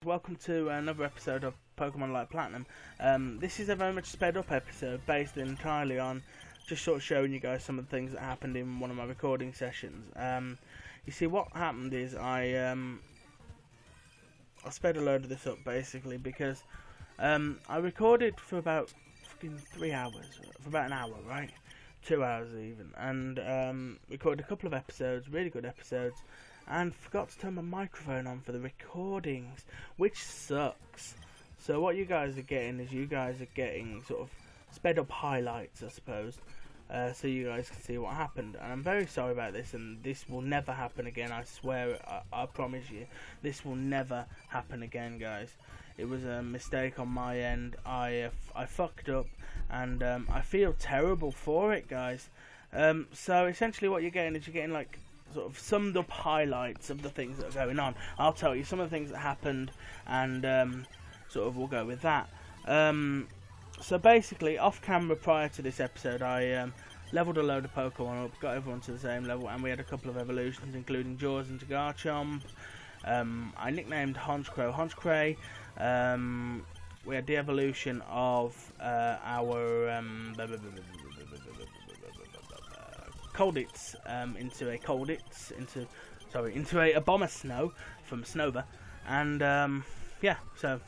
welcome to another episode of Pokemon Light Platinum. This is a very much sped up episode based entirely on just sort of showing you guys some of the things that happened in one of my recording sessions. You see, what happened is I sped a load of this up basically because I recorded for about fucking 3 hours, for about an hour, right? 2 hours even, and recorded a couple of episodes, really good episodes, and forgot to turn my microphone on for the recordings, which sucks. So what you guys are getting is sort of sped up highlights, I suppose, so you guys can see what happened. And I'm very sorry about this, and this will never happen again. I swear, I promise you, this will never happen again, guys. It was a mistake on my end. I fucked up, and I feel terrible for it, guys. So essentially, what you're getting is like sort of summed up highlights of the things that are going on. I'll tell you some of the things that happened, and sort of we'll go with that. So basically, off camera prior to this episode, I leveled a load of Pokemon up, got everyone to the same level, and we had a couple of evolutions, including Jaws into Garchomp. I nicknamed Honchcray. We had the evolution of our Colditz into a Abomasnow from Snova, and yeah, so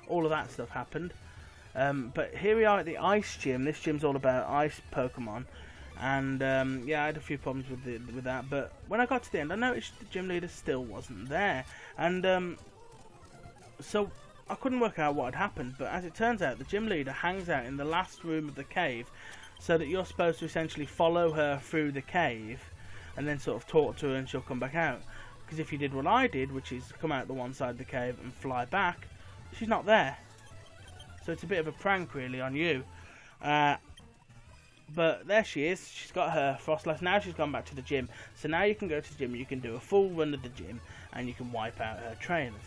all of that stuff happened. But here we are at the Ice Gym. This gym's all about ice Pokemon, and yeah, I had a few problems with that. But when I got to the end, I noticed the gym leader still wasn't there, and so I couldn't work out what had happened. But as it turns out, the gym leader hangs out in the last room of the cave, so that you're supposed to essentially follow her through the cave and then sort of talk to her and she'll come back out. Because if you did what I did, which is come out the one side of the cave and fly back, she's not there. So it's a bit of a prank really on you. But there she is. She's got her Frostlass. Now she's gone back to the gym. So now you can go to the gym and you can do a full run of the gym and you can wipe out her trainers.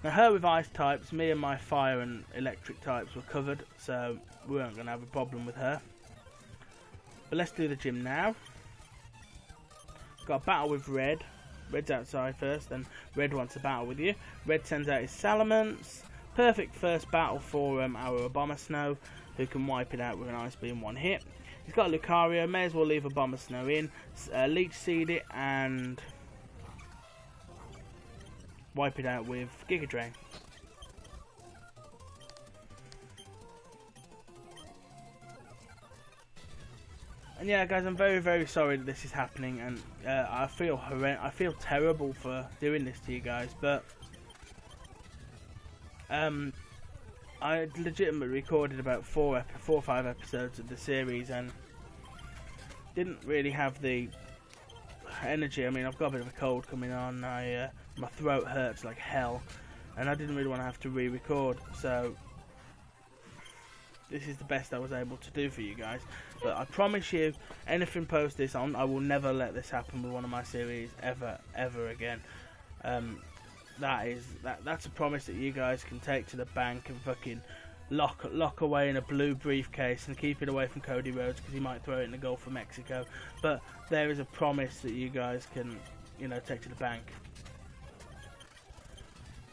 Now her with ice types, me and my fire and electric types were covered, so we weren't going to have a problem with her. But let's do the gym now. Got a battle with Red. Red's outside first, then Red wants a battle with you. Red sends out his Salamence. Perfect first battle for our Abomasnow, who can wipe it out with an Ice Beam one hit. He's got a Lucario, may as well leave Abomasnow in. Leech Seed it and wipe it out with Giga Drain. And yeah, guys, I'm very, very sorry that this is happening, and I feel terrible for doing this to you guys. But I legitimately recorded about 4 or 5 episodes of the series, and didn't really have the energy. I mean, I've got a bit of a cold coming on. My throat hurts like hell, and I didn't really want to have to re-record, so this is the best I was able to do for you guys. But I promise you, anything post this on, I will never let this happen with one of my series ever again. That's a promise that you guys can take to the bank and fucking lock away in a blue briefcase and keep it away from Cody Rhodes, because he might throw it in the Gulf of Mexico. But there is a promise that you guys can, take to the bank.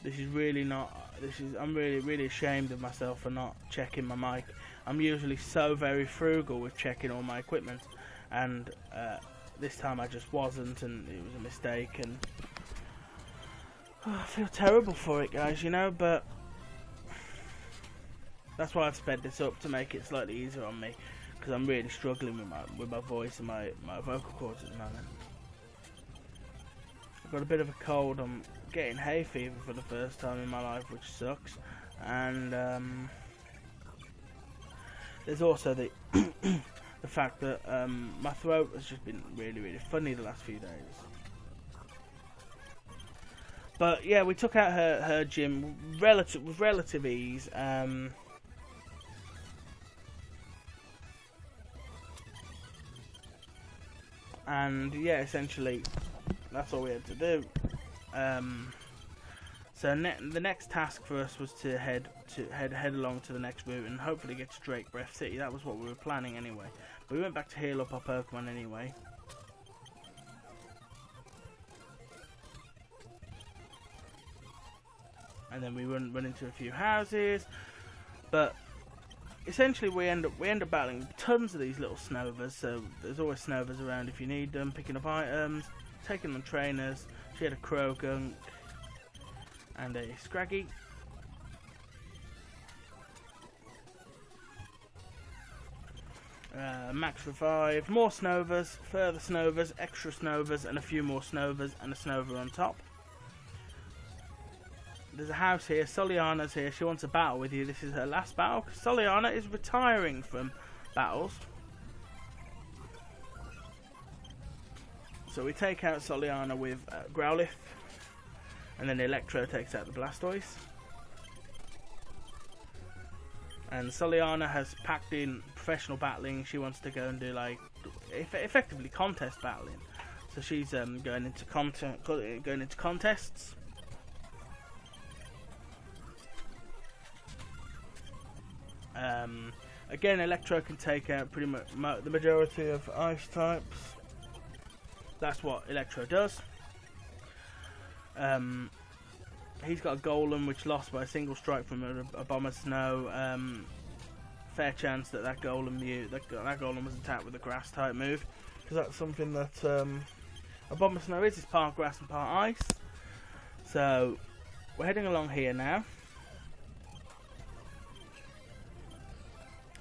This is really not. I'm really ashamed of myself for not checking my mic. I'm usually so very frugal with checking all my equipment, and this time I just wasn't, and it was a mistake. And I feel terrible for it, guys. But that's why I've sped this up, to make it slightly easier on me, because I'm really struggling with my voice and my vocal cords at the moment. I've got a bit of a cold. I'm getting hay fever for the first time in my life, which sucks. And there's also the the fact that my throat has just been really funny the last few days. But yeah, we took out her gym with relative ease. And yeah, essentially that's all we had to do. So the next task for us was to head along to the next route and hopefully get to Drake Breath City. That was what we were planning anyway. But we went back to heal up our Pokemon anyway. and then we run into a few houses, but essentially we end up battling tons of these little Snovas. So there's always Snovas around if you need them, picking up items, taking on trainers. She had a Krogunk and a Scraggy. Max revive, more Snovas, further Snovas, extra Snovas, and a few more Snovas, and a Snova on top. There's a house here. Soliana's here. She wants a battle with you. This is her last battle. Soliana is retiring from battles. So we take out Soliana with Growlithe, and then Electro takes out the Blastoise. And Soliana has packed in professional battling. She wants to go and do like effectively contest battling. So she's going into contests. Again, Electro can take out pretty much the majority of ice types. That's what Electro does. He's got a Golem which lost by a single strike from a Bomber Snow. Fair chance that Golem was attacked with a Grass type move, because that's something that a Bomber Snow is. It's part Grass and part Ice. So we're heading along here now,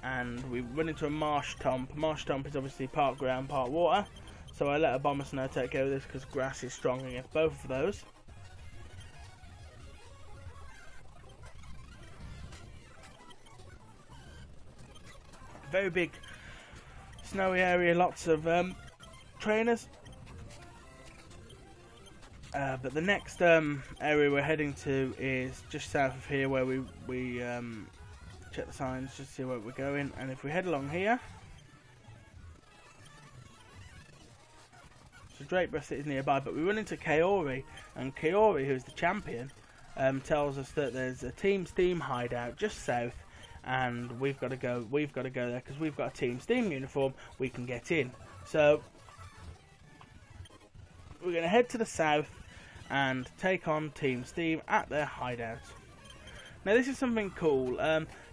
and we run into a Marsh Tomp. Marsh Tomp is obviously part ground, part water. So I let a Bomber Snow take care of this because Grass is strong against both of those. Very big snowy area, lots of trainers. But the next area we're heading to is just south of here, where we check the signs just to see where we're going. And if we head along here, so Drake Breath is nearby, but we run into Kaori, and Kaori, who's the champion, tells us that there's a Team Steam hideout just south. And we've got to go there because we've got a Team Steam uniform. We can get in. So we're going to head to the south and take on Team Steam at their hideout. Now this is something cool.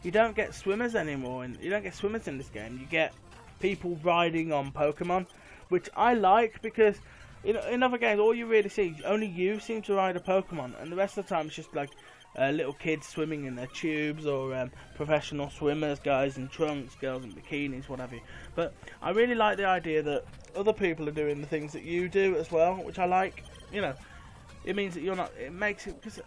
You don't get swimmers anymore. You don't get swimmers in this game. You get people riding on Pokemon, which I like, because in other games all you really see, only you seem to ride a Pokemon, and the rest of the time it's just like little kids swimming in their tubes, or professional swimmers, guys in trunks, girls in bikinis, what have you. But I really like the idea that other people are doing the things that you do as well, which I like. You know, it means that you're not. It makes it, because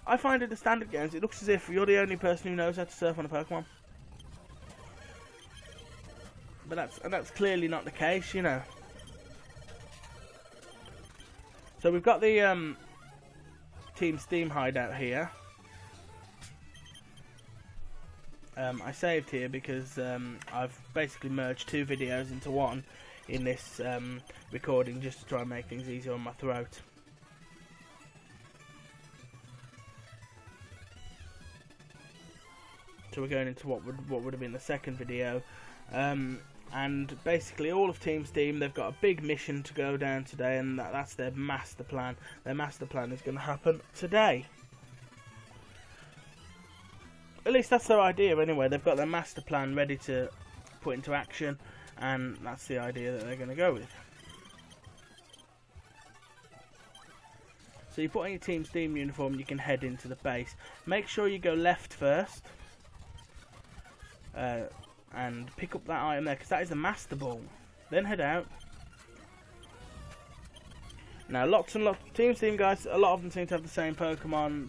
I find in the standard games it looks as if you're the only person who knows how to surf on a Pokemon. But that's clearly not the case, you know. So we've got the Team Steam hideout here. I saved here because I've basically merged two videos into one in this recording, just to try and make things easier on my throat. So we're going into what would have been the second video, and basically all of Team Steam, they've got a big mission to go down today, and that's their master plan. Their master plan is going to happen today. At least that's their idea anyway. They've got their master plan ready to put into action, and that's the idea that they're going to go with. So you put on your Team Steam uniform, you can head into the base. Make sure you go left first, and pick up that item there, because that is a Master Ball. Then head out. Now lots and lots of Team Steam guys, a lot of them seem to have the same Pokemon,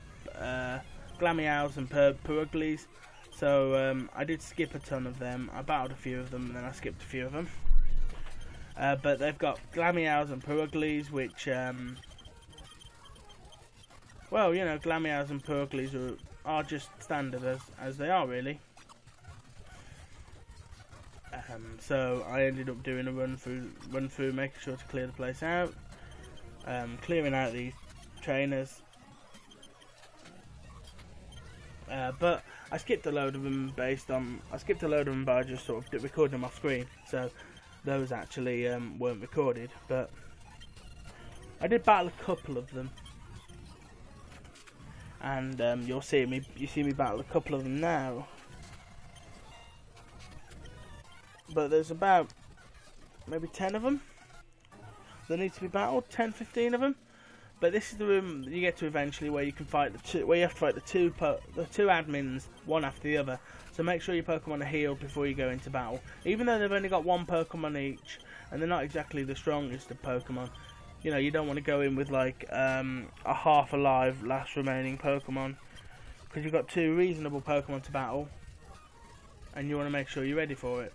Glameows and Puruglis. So I did skip a ton of them. I battled a few of them and then I skipped a few of them. But they've got Glameows and Puruglis, which well, you know, Glameows and Puruglis are just standard as they are, really. So I ended up doing a run through, making sure to clear the place out, clearing out these trainers. But I skipped a load of them by just sort of recording them off screen. So those actually weren't recorded, but I did battle a couple of them. and you see me battle a couple of them now. But there's about maybe 10 of them that need to be battled, 10, 15 of them. But this is the room you get to eventually where you can fight where you have to fight the two admins, one after the other. So make sure your Pokemon are healed before you go into battle. Even though they've only got one Pokemon each, and they're not exactly the strongest of Pokemon, you know, you don't want to go in with like a half alive last remaining Pokemon, because you've got two reasonable Pokemon to battle, and you want to make sure you're ready for it.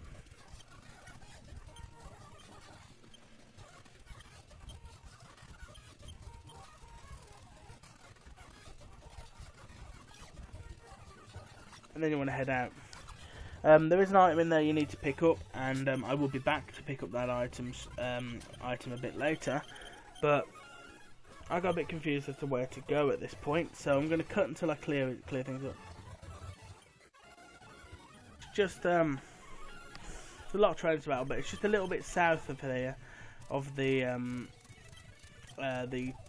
And then you want to head out. There is an item in there you need to pick up, and I will be back to pick up that item a bit later. But I got a bit confused as to where to go at this point, so I'm going to cut until I clear things up. It's just there's a lot of trains about, but it's just a little bit south of here, of the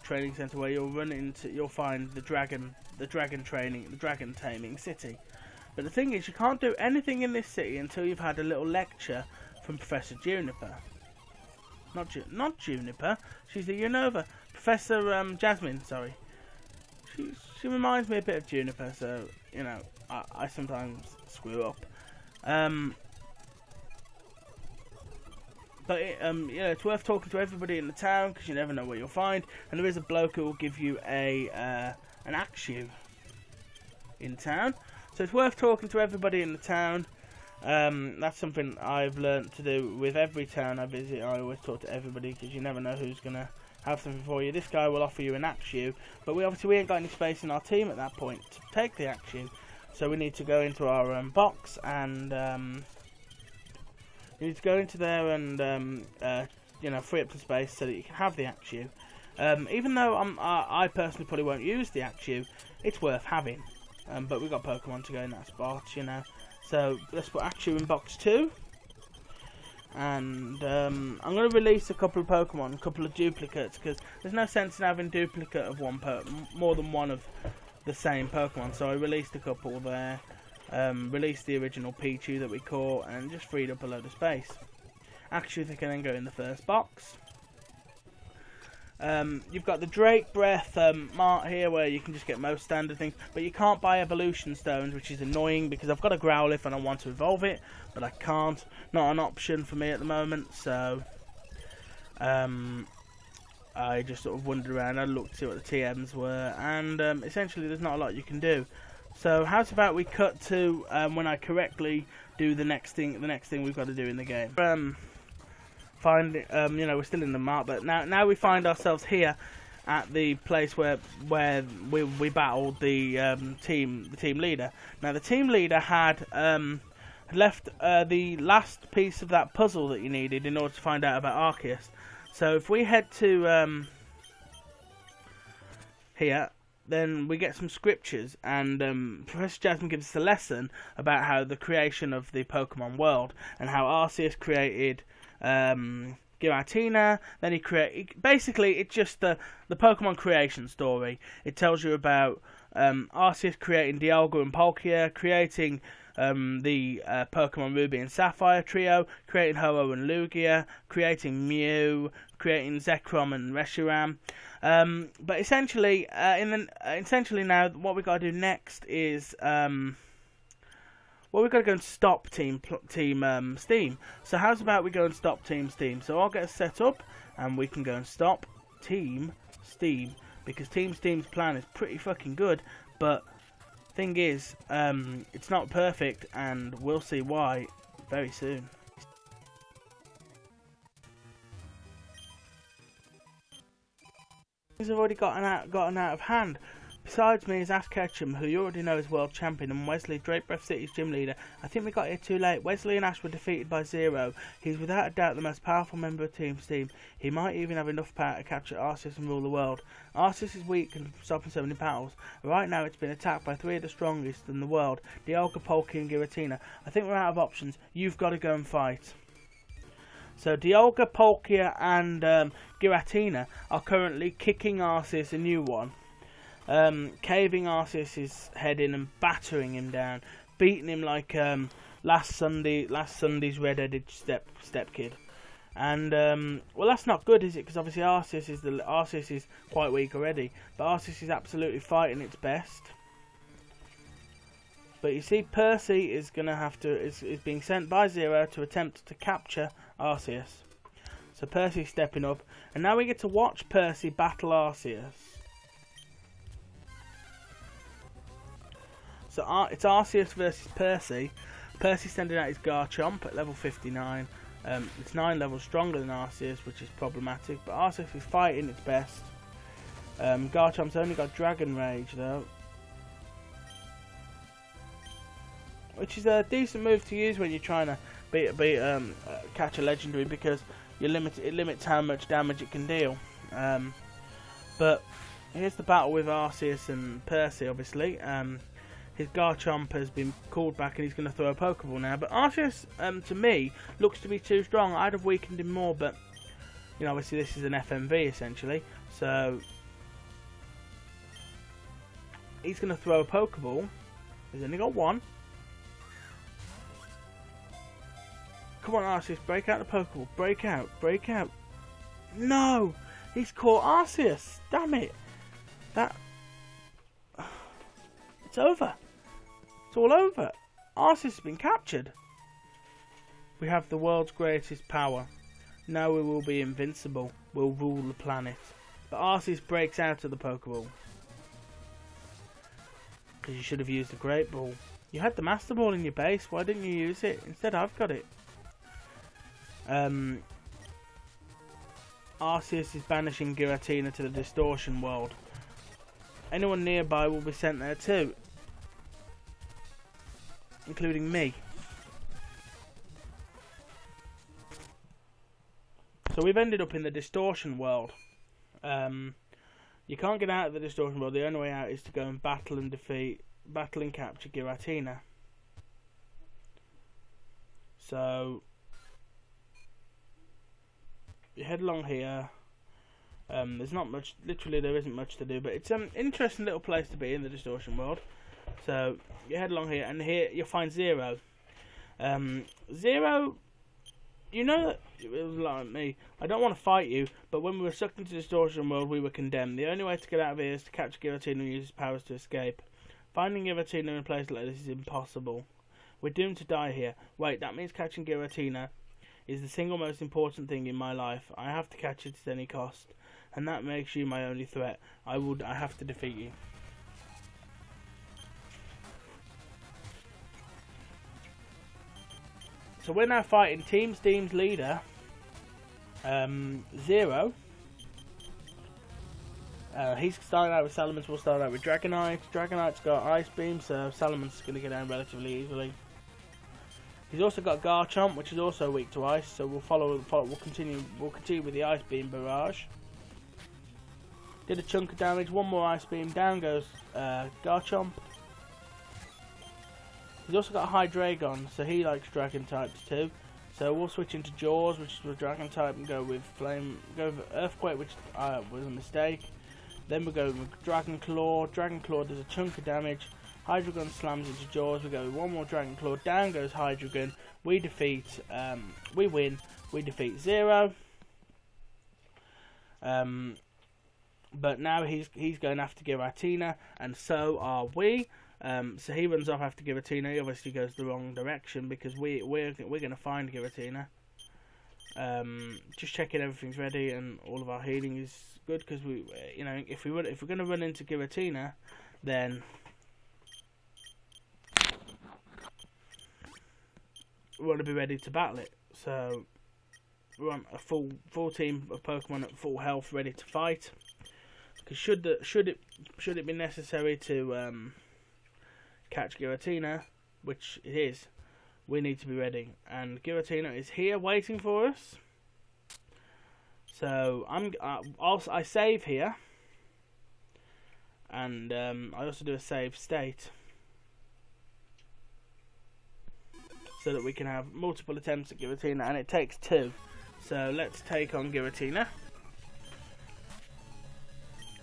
training centre where you'll find the dragon taming city. But the thing is, you can't do anything in this city until you've had a little lecture from Professor Juniper. Not Juniper. She's the Unova. Professor Jasmine. Sorry. She reminds me a bit of Juniper, so you know I sometimes screw up. But you know, it's worth talking to everybody in the town because you never know what you'll find. And there is a bloke who will give you an Axew in town. So it's worth talking to everybody in the town. That's something I've learnt to do with every town I visit. I always talk to everybody because you never know who's going to have something for you. This guy will offer you an Axew, but we ain't got any space in our team at that point to take the Axew. So we need to go into our box and you need to go into there and you know, free up the space so that you can have the Axew. Even though I personally probably won't use the Axew, it's worth having. But we've got Pokemon to go in that spot, you know. So let's put Axew in box 2. And I'm going to release a couple of Pokemon, a couple of duplicates, because there's no sense in having duplicate of more than one of the same Pokemon. So I released a couple there, released the original Pichu that we caught, and just freed up a load of space. Axew they can then go in the first box. You've got the Drake Breath mart here where you can just get most standard things, but you can't buy evolution stones, which is annoying because I've got a Growlithe and I want to evolve it, but I can't. Not an option for me at the moment, so I just sort of wandered around. I looked to see what the TMs were, and essentially there's not a lot you can do. So how's about we cut to when I correctly do the next thing we've got to do in the game. You know, we're still in the mart, but now we find ourselves here at the place where we battled the team leader. Now the team leader had left the last piece of that puzzle that you needed in order to find out about Arceus. So if we head to here, then we get some scriptures, and Professor Jasmine gives us a lesson about how the creation of the Pokemon world and how Arceus created Giratina. Then he basically it's just the Pokemon creation story. It tells you about Arceus creating Dialga and Palkia, creating the Pokemon Ruby and Sapphire trio, creating Ho-Oh and Lugia, creating Mew, creating Zekrom and Reshiram. But essentially, now what we got to do next is well, we've got to go and stop Team Steam. So how's about we go and stop Team Steam? So I'll get us set up, and we can go and stop Team Steam, because Team Steam's plan is pretty fucking good. But thing is, it's not perfect, and we'll see why very soon. Things have already gotten out of hand. Besides me is Ash Ketchum, who you already know is world champion, and Wesley, Drake Breath City's gym leader. I think we got here too late. Wesley and Ash were defeated by Zero. He's without a doubt the most powerful member of Team Steam. He might even have enough power to capture Arceus and rule the world. Arceus is weak and stopping so many battles. Right now it's been attacked by 3 of the strongest in the world, Dialga, Palkia and Giratina. I think we're out of options. You've got to go and fight. So Dialga, Palkia and Giratina are currently kicking Arceus a new one. caving Arceus' head in and battering him down, beating him like last Sunday's red-headed step kid. And well, that's not good, is it? Because obviously Arceus is quite weak already, but Arceus is absolutely fighting its best. But you see, Percy is being sent by Zero to attempt to capture Arceus. So Percy's stepping up, and now we get to watch Percy battle Arceus. So it's Arceus versus Percy. Percy's sending out his Garchomp at level 59. It's 9 levels stronger than Arceus, which is problematic, but Arceus is fighting its best. Garchomp's only got Dragon Rage though, which is a decent move to use when you're trying to catch a legendary, because it limits how much damage it can deal. But here's the battle with Arceus and Percy. Obviously, his Garchomp has been called back and he's going to throw a Pokeball now. But Arceus, to me, looks to be too strong. I'd have weakened him more, but you know, obviously this is an FMV essentially, so he's going to throw a Pokeball. He's only got one. Come on, Arceus, break out the Pokeball. Break out, break out. No! He's caught Arceus! Damn it! It's over. It's all over. Arceus has been captured. We have the world's greatest power. Now we will be invincible. We'll rule the planet. But Arceus breaks out of the Pokeball. Because you should have used the Great Ball. You had the Master Ball in your base. Why didn't you use it? Instead, I've got it. Arceus is banishing Giratina to the Distortion World. Anyone nearby will be sent there too, including me. So we've ended up in the Distortion World. You can't get out of the Distortion World. The only way out is to go and battle and capture Giratina. So you head along here. There's not much, literally there isn't much to do, but it's an interesting little place to be in the Distortion World. So you head along here, and here you'll find Zero. Zero, you know that it was like me. I don't want to fight you, but when we were sucked into the Distortion World, we were condemned. The only way to get out of here is to capture Giratina and use his powers to escape. Finding Giratina in a place like this is impossible. We're doomed to die here. Wait, that means catching Giratina is the single most important thing in my life. I have to catch it at any cost, and that makes you my only threat. I have to defeat you. So we're now fighting Team Steam's leader, Zero. He's starting out with Salamence. We'll start out with Dragonite. Dragonite's got Ice Beam, so Salamance's going to get down relatively easily. He's also got Garchomp, which is also weak to ice, so we'll continue with the Ice Beam barrage. Did a chunk of damage, one more Ice Beam, down goes Garchomp. He's also got a Hydreigon, so he likes Dragon types too. So we'll switch into Jaws, which is a Dragon type, and go with Earthquake, which was a mistake. Then we go with Dragon Claw. Dragon Claw does a chunk of damage. Hydreigon slams into Jaws. We go with one more Dragon Claw. Down goes Hydreigon. We win. We defeat Zero. But now he's going after Giratina, and so are we. So he runs off after Giratina. He obviously goes the wrong direction because we're going to find Giratina. Just checking everything's ready and all of our healing is good, because if we're going to run into Giratina, then we want to be ready to battle it. So we want a full team of Pokemon at full health, ready to fight. Because should it be necessary to catch Giratina, which it is, we need to be ready. And Giratina is here waiting for us. So I save here, and I also do a save state, so that we can have multiple attempts at Giratina, and it takes 2. So let's take on Giratina.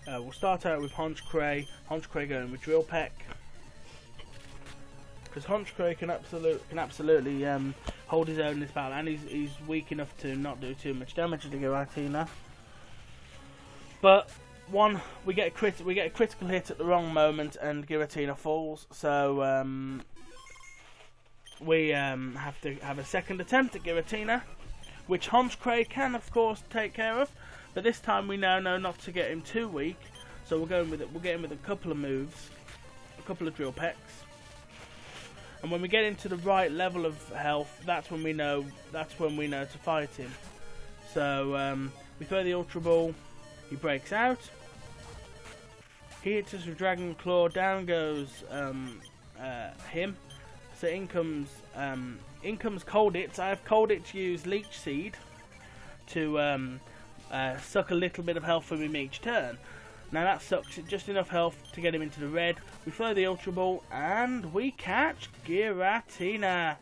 We'll start out with Honchkray. Honchkray going with Drill Peck. Because Honchkray can absolutely hold his own in this battle, and he's weak enough to not do too much damage to Giratina. But we get a critical hit at the wrong moment, and Giratina falls. So we have to have a second attempt at Giratina, which Honchkray can of course take care of. But this time we now know not to get him too weak, so we're getting with a couple of moves, a couple of Drill Pecks. And when we get into the right level of health, that's when we know to fight him. So we throw the Ultra Ball, he breaks out. He hits us with Dragon Claw, down goes him. So in comes Colditz. I have Colditz use Leech Seed to suck a little bit of health from him each turn. Now that sucks just enough health to get him into the red. We throw the Ultra Ball and we catch Giratina.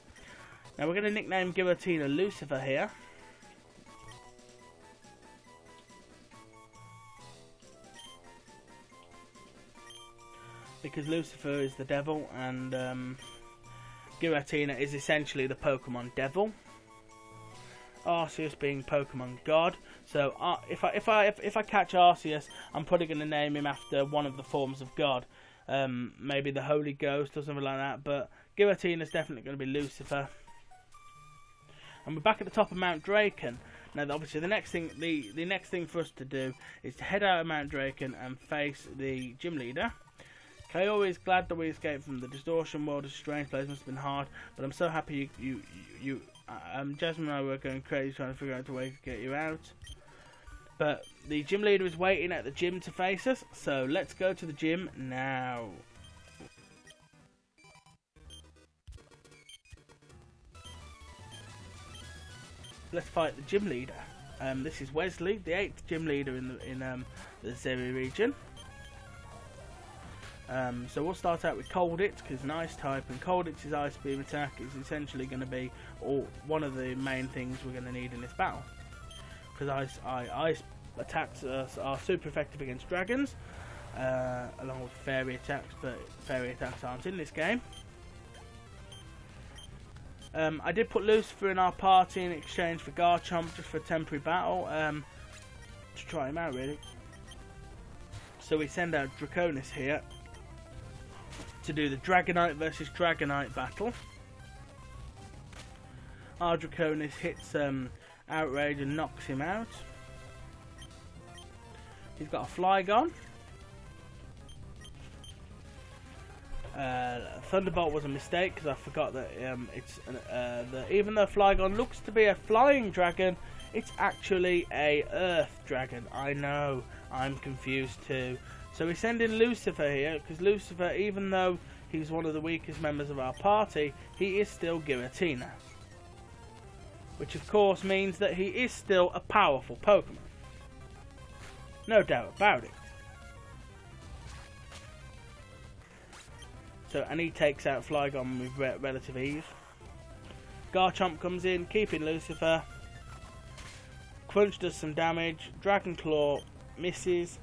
Now we're going to nickname Giratina Lucifer here. Because Lucifer is the devil and Giratina is essentially the Pokemon devil. Arceus being Pokemon God. So if I catch Arceus, I'm probably going to name him after one of the forms of God. Maybe the Holy Ghost or something like that. But Giratina is definitely going to be Lucifer. And we're back at the top of Mount Draken. Now, obviously, the next thing for us to do is to head out of Mount Draken and face the gym leader. Kaori is glad that we escaped from the distortion world. It's a strange place, must have been hard, but I'm so happy Jasmine and I were going crazy trying to figure out a way to get you out. But the gym leader is waiting at the gym to face us, so let's go to the gym now. Let's fight the gym leader. This is Wesley, the 8th gym leader in the Zhery region. So we'll start out with Colditz, because it's an ice type, and Colditz's ice beam attack is essentially going to be one of the main things we're going to need in this battle. Because ice attacks are super effective against dragons, along with fairy attacks, but fairy attacks aren't in this game. I did put Lucifer in our party in exchange for Garchomp, just for a temporary battle, to try him out really. So we send out Draconis here to do the Dragonite versus Dragonite battle. Our Draconis hits Outrage and knocks him out. He's got a Flygon. Thunderbolt was a mistake because I forgot that even though Flygon looks to be a flying dragon, it's actually a earth dragon. I know, I'm confused too. So we send in Lucifer here, because Lucifer, even though he's one of the weakest members of our party, he is still Giratina. Which of course means that he is still a powerful Pokemon. No doubt about it. So, and he takes out Flygon with relative ease. Garchomp comes in, keeping Lucifer. Crunch does some damage. Dragon Claw misses.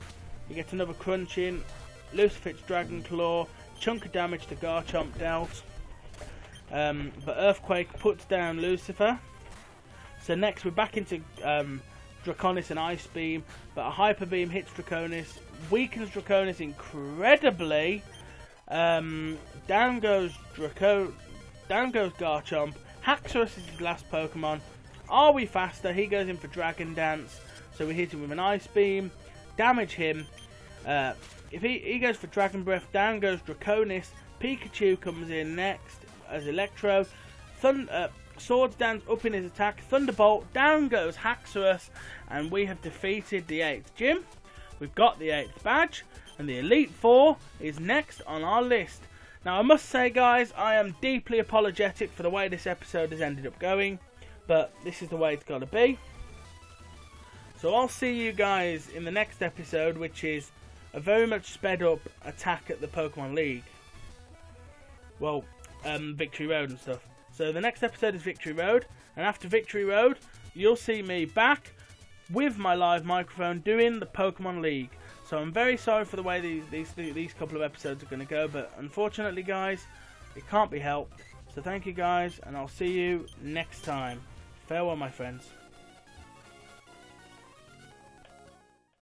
You get another crunch in. Lucifer hits Dragon Claw. Chunk of damage to Garchomp dealt. But Earthquake puts down Lucifer. So next we're back into Draconis and Ice Beam. But a Hyper Beam hits Draconis. Weakens Draconis incredibly. Down goes Garchomp. Haxorus is his last Pokemon. Are we faster? He goes in for Dragon Dance. So we hit him with an Ice Beam. Damage him. If he goes for Dragon Breath, down goes Draconis. Pikachu comes in next as Electro. Swords Dance up in his attack. Thunderbolt, down goes Haxorus. And we have defeated the 8th gym. We've got the 8th badge. And the Elite Four is next on our list. Now I must say guys, I am deeply apologetic for the way this episode has ended up going. But this is the way it's got to be. So I'll see you guys in the next episode, which is a very much sped up attack at the Pokemon League. Well, Victory Road and stuff. So the next episode is Victory Road, and after Victory Road, you'll see me back with my live microphone doing the Pokemon League. So I'm very sorry for the way these couple of episodes are going to go, but unfortunately, guys, it can't be helped. So thank you, guys, and I'll see you next time. Farewell, my friends.